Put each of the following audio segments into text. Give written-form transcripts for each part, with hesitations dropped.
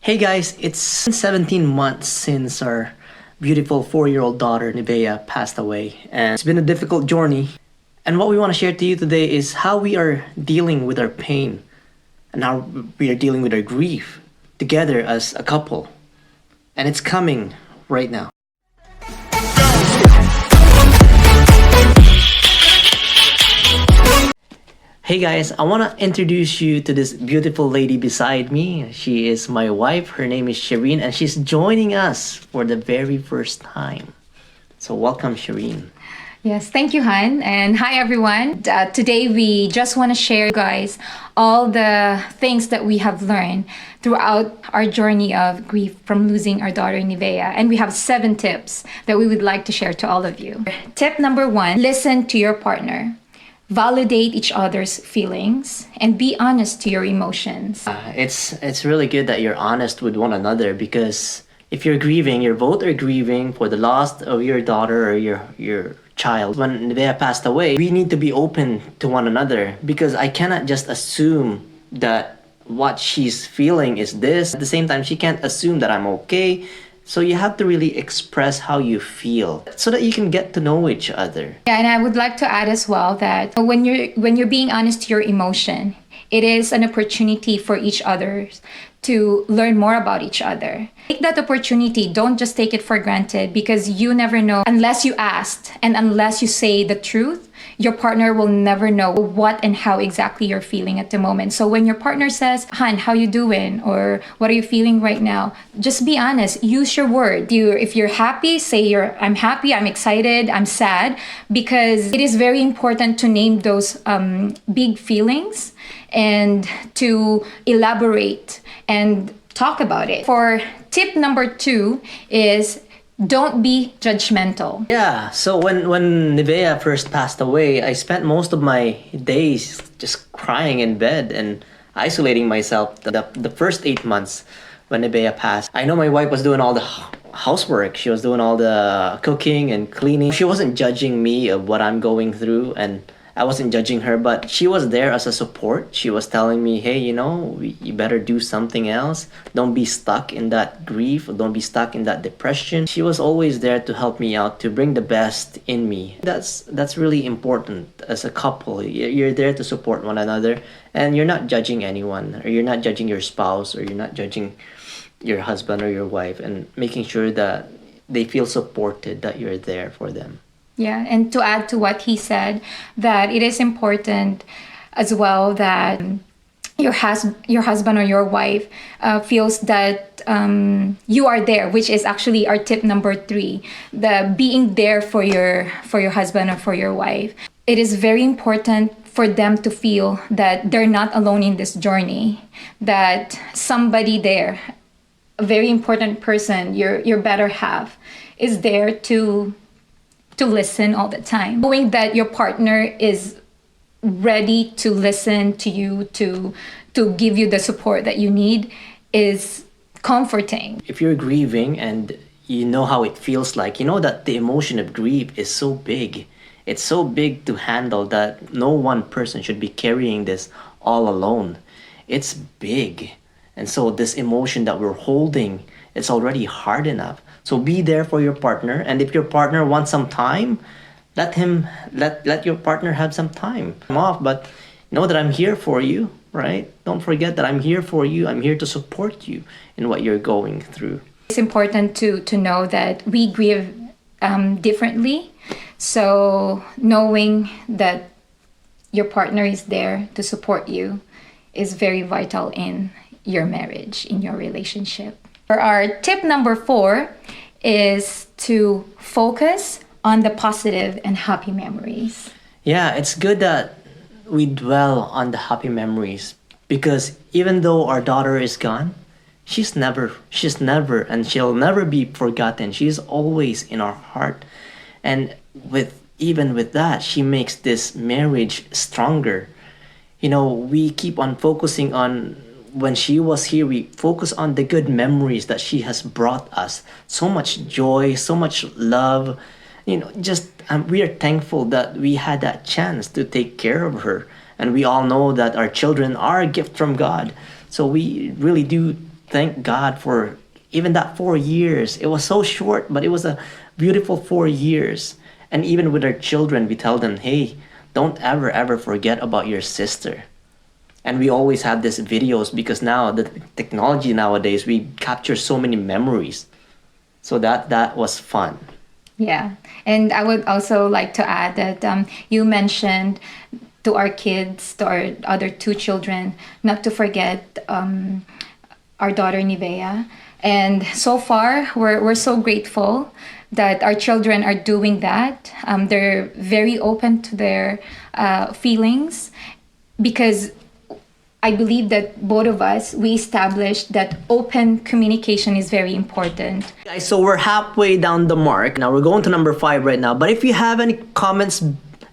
Hey guys, it's 17 months since our beautiful 4-year-old daughter Nivea passed away, and it's been a difficult journey. And what we want to share to you today is how we are dealing with our pain and how we are dealing with our grief together as a couple. And it's coming right now. Hey guys, I want to introduce you to this beautiful lady beside me. She is my wife. Her name is Shireen, and she's joining us for the very first time. So welcome, Shireen. Yes, thank you, Han. And hi, everyone. Today, we just want to share, guys, all the things that we have learned throughout our journey of grief from losing our daughter, Nivea. And we have 7 tips that we would like to share to all of you. Tip number 1, listen to your partner. Validate each other's feelings and be honest to your emotions. It's really good that you're honest with one another, because if you're grieving, you both are grieving for the loss of your daughter or your child. When Nivea passed away, we need to be open to one another, because I cannot just assume that what she's feeling is this. At the same time, she can't assume that I'm okay. So you have to really express how you feel so that you can get to know each other. Yeah, and I would like to add as well that when you're being honest to your emotion, it is an opportunity for each other to learn more about each other. Take that opportunity. Don't just take it for granted, because you never know unless you asked, and unless you say the truth, your partner will never know what and how exactly you're feeling at the moment. So when your partner says, "Han, how you doing?" or "What are you feeling right now?" just be honest. Use your word. If you're happy, say "I'm happy, I'm excited, I'm sad," because it is very important to name those big feelings and to elaborate and talk about it. For tip number 2 is don't be judgmental. Yeah, so when Nivea first passed away, I spent most of my days just crying in bed and isolating myself. The first 8 months when Nivea passed, I know my wife was doing all the housework. She was doing all the cooking and cleaning. She wasn't judging me of what I'm going through, and I wasn't judging her, but she was there as a support. She was telling me, hey, you better do something else. Don't be stuck in that grief. Don't be stuck in that depression. She was always there to help me out, to bring the best in me. That's really important as a couple. You're there to support one another, and you're not judging anyone, or you're not judging your spouse, or you're not judging your husband or your wife, and making sure that they feel supported, that you're there for them. Yeah, and to add to what he said, that it is important as well that your husband or your wife feels that you are there, which is actually our tip number 3, the being there for your husband or for your wife. It is very important for them to feel that they're not alone in this journey, that somebody there, a very important person, your better half, is there to listen all the time. Knowing that your partner is ready to listen to you, to give you the support that you need, is comforting. If you're grieving and you know how it feels like, you know that the emotion of grief is so big. It's so big to handle that no one person should be carrying this all alone. It's big. And so this emotion that we're holding, it's already hard enough. So be there for your partner, and if your partner wants some time, let your partner have some time off, but know that I'm here for you, right? Don't forget that I'm here for you. I'm here to support you in what you're going through. It's important to know that we grieve differently. So knowing that your partner is there to support you is very vital in your marriage, in your relationship. Our tip number 4 is to focus on the positive and happy memories. Yeah, it's good that we dwell on the happy memories, because even though our daughter is gone, she's never, and she'll never be forgotten. She's always in our heart. And even with that, she makes this marriage stronger. We keep on focusing on, when she was here, we focus on the good memories that she has brought us. So much joy, so much love. We are thankful that we had that chance to take care of her. And we all know that our children are a gift from God. So we really do thank God for even that 4 years. It was so short, but it was a beautiful 4 years. And even with our children, we tell them, hey, don't ever forget about your sister. And we always have these videos because now the technology nowadays, we capture so many memories. So that was fun. Yeah. And I would also like to add that you mentioned to our kids, to our other two children, not to forget our daughter Nivea. And so far, we're so grateful that our children are doing that. They're very open to their feelings, because I believe that both of us, we established that open communication is very important. Guys, so we're halfway down the mark. Now we're going to number 5 right now. But if you have any comments,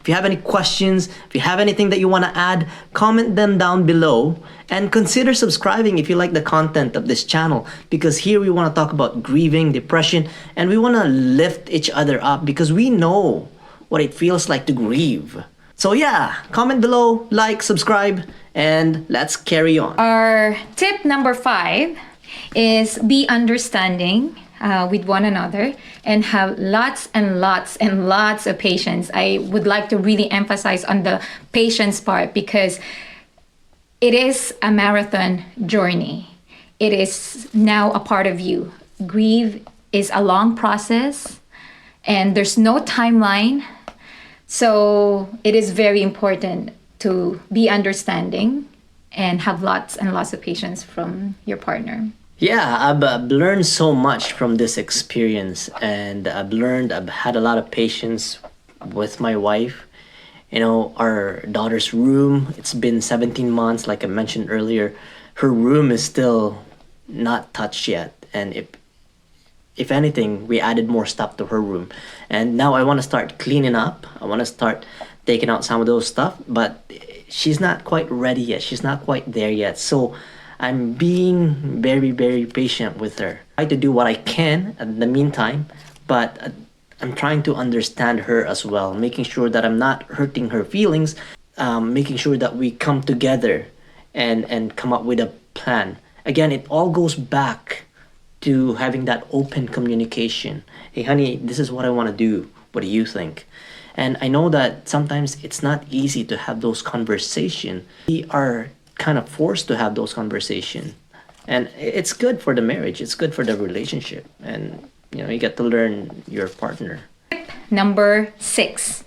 if you have any questions, if you have anything that you want to add, comment them down below. And consider subscribing if you like the content of this channel. Because here we want to talk about grieving, depression, and we want to lift each other up because we know what it feels like to grieve. So yeah, comment below, like, subscribe, and let's carry on. Our tip number 5 is be understanding with one another and have lots and lots and lots of patience. I would like to really emphasize on the patience part, because it is a marathon journey. It is now a part of you. Grieve is a long process and there's no timeline. So it is very important to be understanding and have lots and lots of patience from your partner. Yeah, I've learned so much from this experience, and I've had a lot of patience with my wife. You know, our daughter's room, it's been 17 months, like I mentioned earlier. Her room is still not touched yet. And if anything, we added more stuff to her room. And now I want to start cleaning up. I want to start taking out some of those stuff, but she's not quite ready yet. She's not quite there yet. So I'm being very patient with her. I try to do what I can in the meantime, but I'm trying to understand her as well, making sure that I'm not hurting her feelings, making sure that we come together and come up with a plan. Again, it all goes back to having that open communication. Hey, honey, this is what I want to do. What do you think? And I know that sometimes it's not easy to have those conversations. We are kind of forced to have those conversations. And it's good for the marriage. It's good for the relationship. And, you know, you get to learn your partner. Number 6,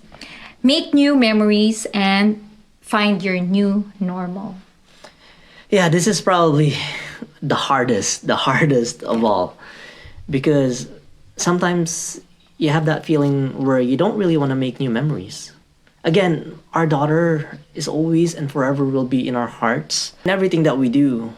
make new memories and find your new normal. Yeah, this is probably the hardest of all, because sometimes you have that feeling where you don't really want to make new memories. Again, our daughter is always and forever will be in our hearts. And everything that we do,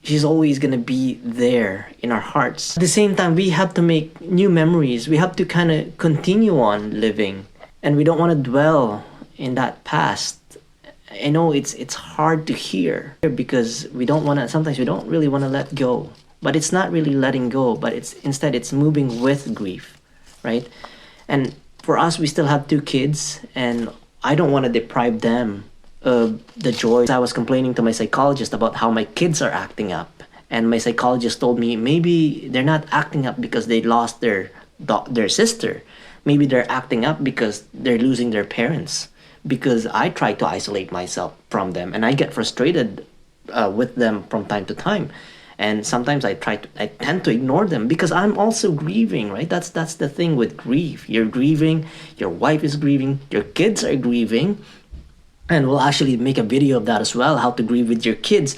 she's always going to be there in our hearts. At the same time, we have to make new memories. We have to kind of continue on living, and we don't want to dwell in that past. I know it's hard to hear because we don't want to, sometimes we don't really want to let go. But it's not really letting go, but instead it's moving with grief, right? And for us, we still have 2 kids, and I don't want to deprive them of the joy. I was complaining to my psychologist about how my kids are acting up, and my psychologist told me maybe they're not acting up because they lost their sister. Maybe they're acting up because they're losing their parents. Because I try to isolate myself from them, and I get frustrated with them from time to time. And sometimes I tend to ignore them because I'm also grieving, right? That's the thing with grief. You're grieving, your wife is grieving, your kids are grieving. And we'll actually make a video of that as well, how to grieve with your kids.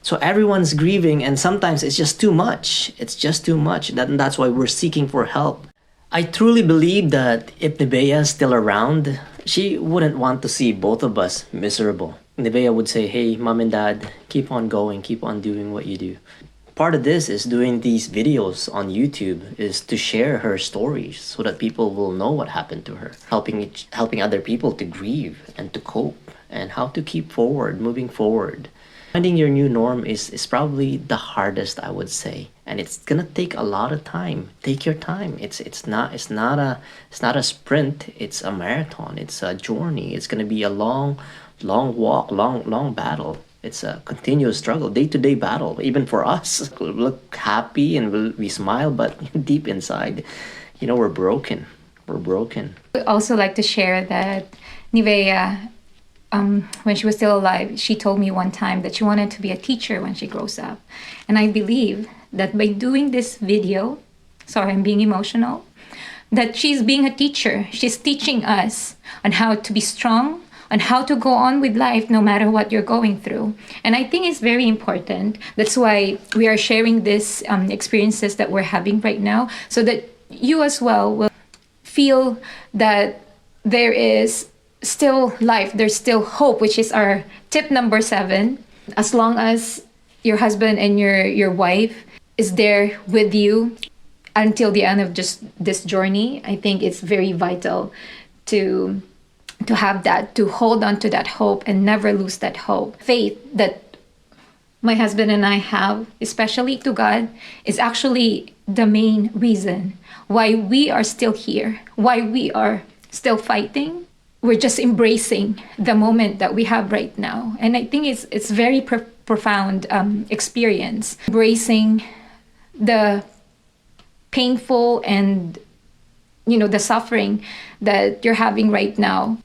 So everyone's grieving, and sometimes it's just too much. It's just too much. That's why we're seeking for help. I truly believe that if Nivea is still around, she wouldn't want to see both of us miserable. Nivea would say, hey, mom and dad, keep on going, keep on doing what you do. Part of this is doing these videos on YouTube is to share her stories so that people will know what happened to her, helping other people to grieve and to cope and how to keep forward, moving forward. Finding your new norm is probably the hardest, I would say, and it's gonna take a lot of time. Take your time. It's not a sprint. It's a marathon. It's a journey. It's gonna be a long walk, long battle. It's a continuous struggle, day-to-day battle, even for us. We look happy and we smile, but deep inside, we're broken. We're broken. I also like to share that Nivea, when she was still alive, she told me one time that she wanted to be a teacher when she grows up. And I believe that by doing this video, sorry, I'm being emotional, that she's being a teacher. She's teaching us on how to be strong, on how to go on with life no matter what you're going through. And I think it's very important. That's why we are sharing these experiences that we're having right now, so that you as well will feel that there is still life, there's still hope, which is our tip number 7. As long as your husband and your wife is there with you until the end of just this journey, I think it's very vital to have that, to hold on to that hope and never lose that hope. Faith that my husband and I have, especially to God, is actually the main reason why we are still here, why we are still fighting. We're just embracing the moment that we have right now. And I think it's very profound experience, embracing the painful and the suffering that you're having right now.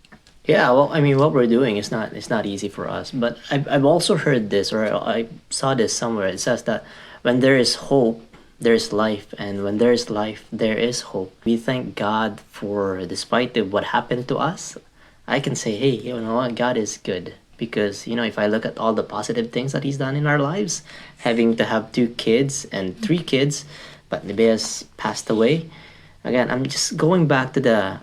Yeah, well, I mean, what we're doing is not easy for us. But I've also heard this, or I saw this somewhere. It says that when there is hope, there is life, and when there is life, there is hope. We thank God for, despite what happened to us, I can say, hey, you know what, God is good. Because, if I look at all the positive things that He's done in our lives, having to have 2 kids and 3 kids, but Nebea's passed away. Again, I'm just going back to the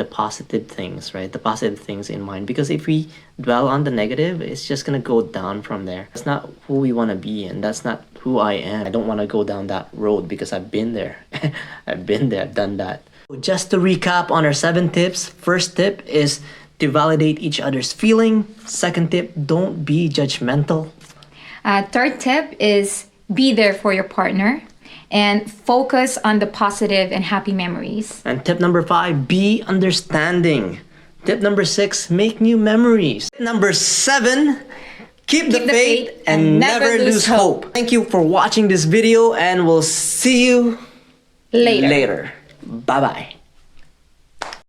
positive things, right? The positive things in mind. Because if we dwell on the negative, it's just gonna go down from there. That's not who we want to be, and that's not who I am. I don't want to go down that road because I've been there. I've been there, I've done that. Just to recap on our 7 tips. First tip is to validate each other's feeling. Second tip, don't be judgmental. Third tip is be there for your partner and focus on the positive and happy memories. And tip number 5, be understanding. Tip number 6, make new memories. Tip number 7, keep the faith and never lose hope. Thank you for watching this video, and we'll see you later. Bye-bye.